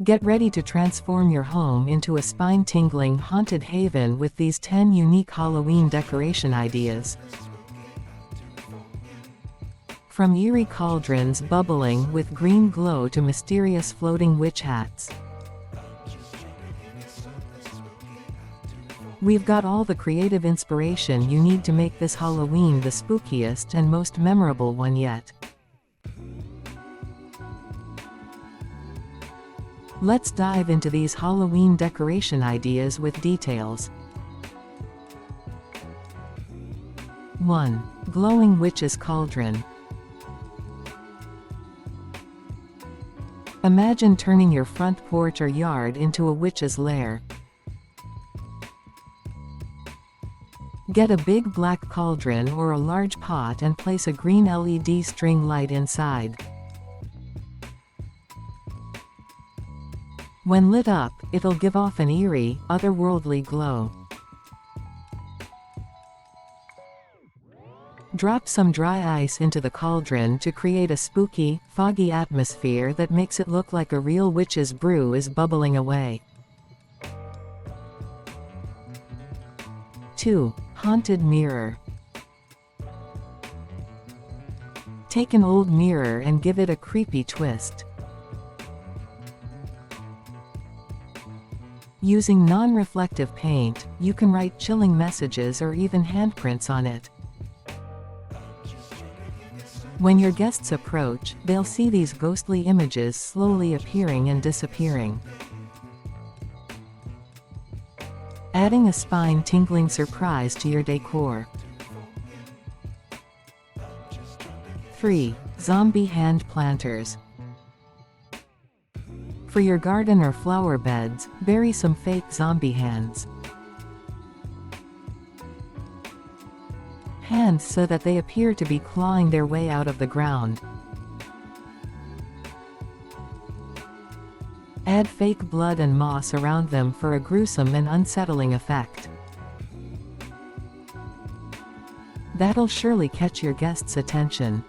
Get ready to transform your home into a spine-tingling haunted haven with these 10 unique Halloween decoration ideas. From eerie cauldrons bubbling with green glow to mysterious floating witch hats, we've got all the creative inspiration you need to make this Halloween the spookiest and most memorable one yet. Let's dive into these Halloween decoration ideas with details. 1. Glowing witch's cauldron. Imagine turning your front porch or yard into a witch's lair. Get a big black cauldron or a large pot and place a green LED string light inside. When lit up, it'll give off an eerie, otherworldly glow. Drop some dry ice into the cauldron to create a spooky, foggy atmosphere that makes it look like a real witch's brew is bubbling away. 2. Haunted mirror. Take an old mirror and give it a creepy twist. Using non-reflective paint, you can write chilling messages or even handprints on it. When your guests approach, they'll see these ghostly images slowly appearing and disappearing, adding a spine-tingling surprise to your decor. 3. Zombie hand planters. For your garden or flower beds, bury some fake zombie hands. Hands so that they appear to be clawing their way out of the ground. Add fake blood and moss around them for a gruesome and unsettling effect. That'll surely catch your guests' attention.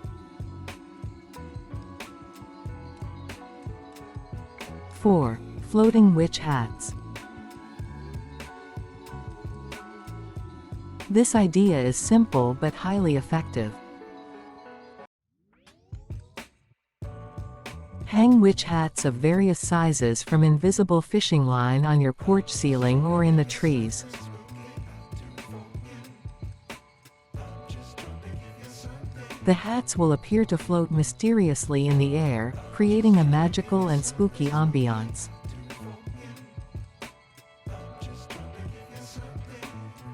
4. Floating witch hats. This idea is simple but highly effective. Hang witch hats of various sizes from invisible fishing line on your porch ceiling or in the trees. The hats will appear to float mysteriously in the air, creating a magical and spooky ambiance.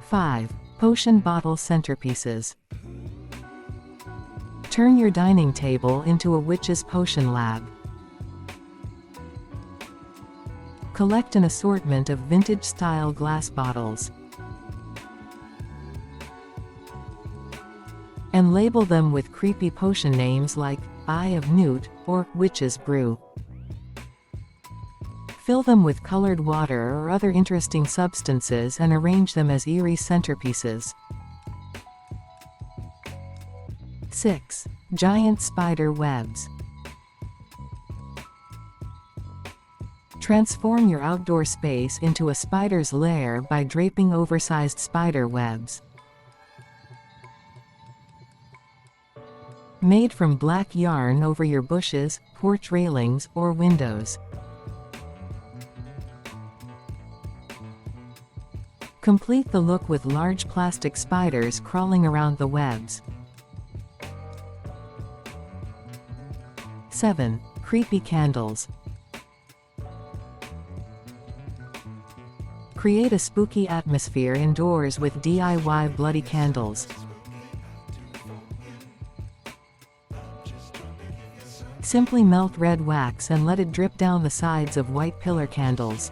5. Potion bottle centerpieces. Turn your dining table into a witch's potion lab. Collect an assortment of vintage-style glass bottles and label them with creepy potion names like Eye of Newt or Witch's Brew. Fill them with colored water or other interesting substances and arrange them as eerie centerpieces. 6. Giant spider webs. Transform your outdoor space into a spider's lair by draping oversized spider webs. Made from black yarn over your bushes, porch railings, or windows. Complete the look with large plastic spiders crawling around the webs. 7. Creepy candles. Create a spooky atmosphere indoors with DIY bloody candles. Simply melt red wax and let it drip down the sides of white pillar candles.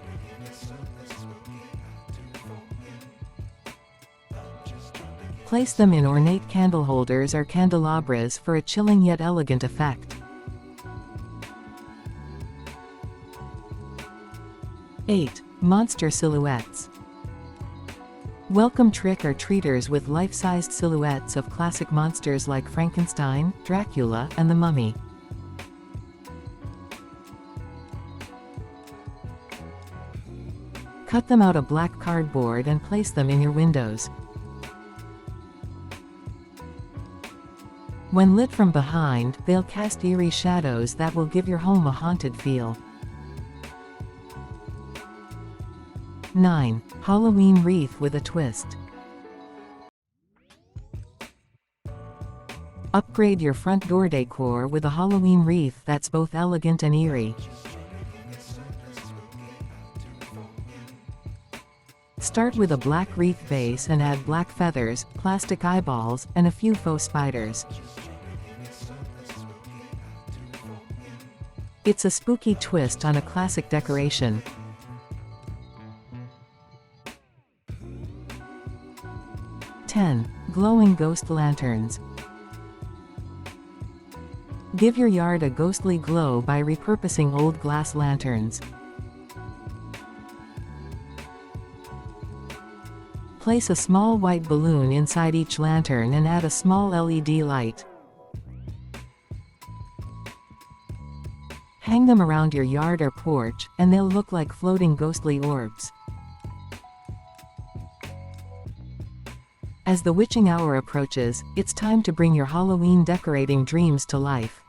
Place them in ornate candle holders or candelabras for a chilling yet elegant effect. 8. Monster silhouettes. Welcome trick-or-treaters with life-sized silhouettes of classic monsters like Frankenstein, Dracula, and the Mummy. Cut them out of black cardboard and place them in your windows. When lit from behind, they'll cast eerie shadows that will give your home a haunted feel. 9. Halloween wreath with a twist. Upgrade your front door decor with a Halloween wreath that's both elegant and eerie. Start with a black wreath base and add black feathers, plastic eyeballs, and a few faux spiders. It's a spooky twist on a classic decoration. 10. Glowing ghost lanterns. Give your yard a ghostly glow by repurposing old glass lanterns. Place a small white balloon inside each lantern and add a small LED light. Hang them around your yard or porch, and they'll look like floating ghostly orbs. As the witching hour approaches, it's time to bring your Halloween decorating dreams to life.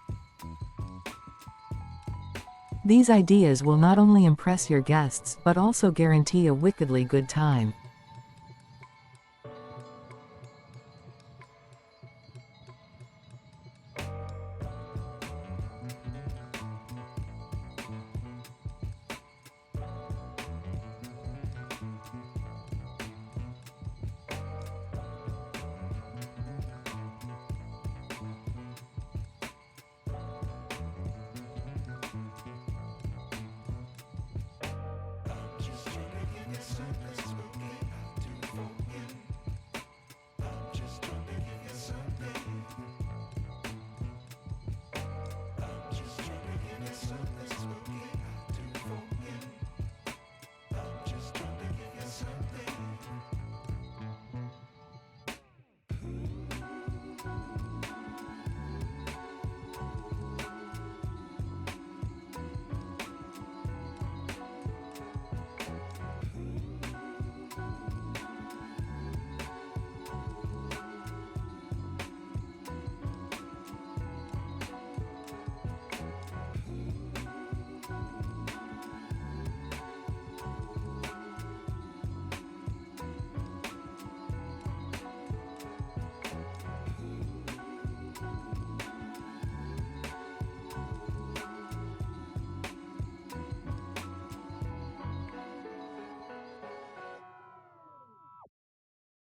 These ideas will not only impress your guests but also guarantee a wickedly good time.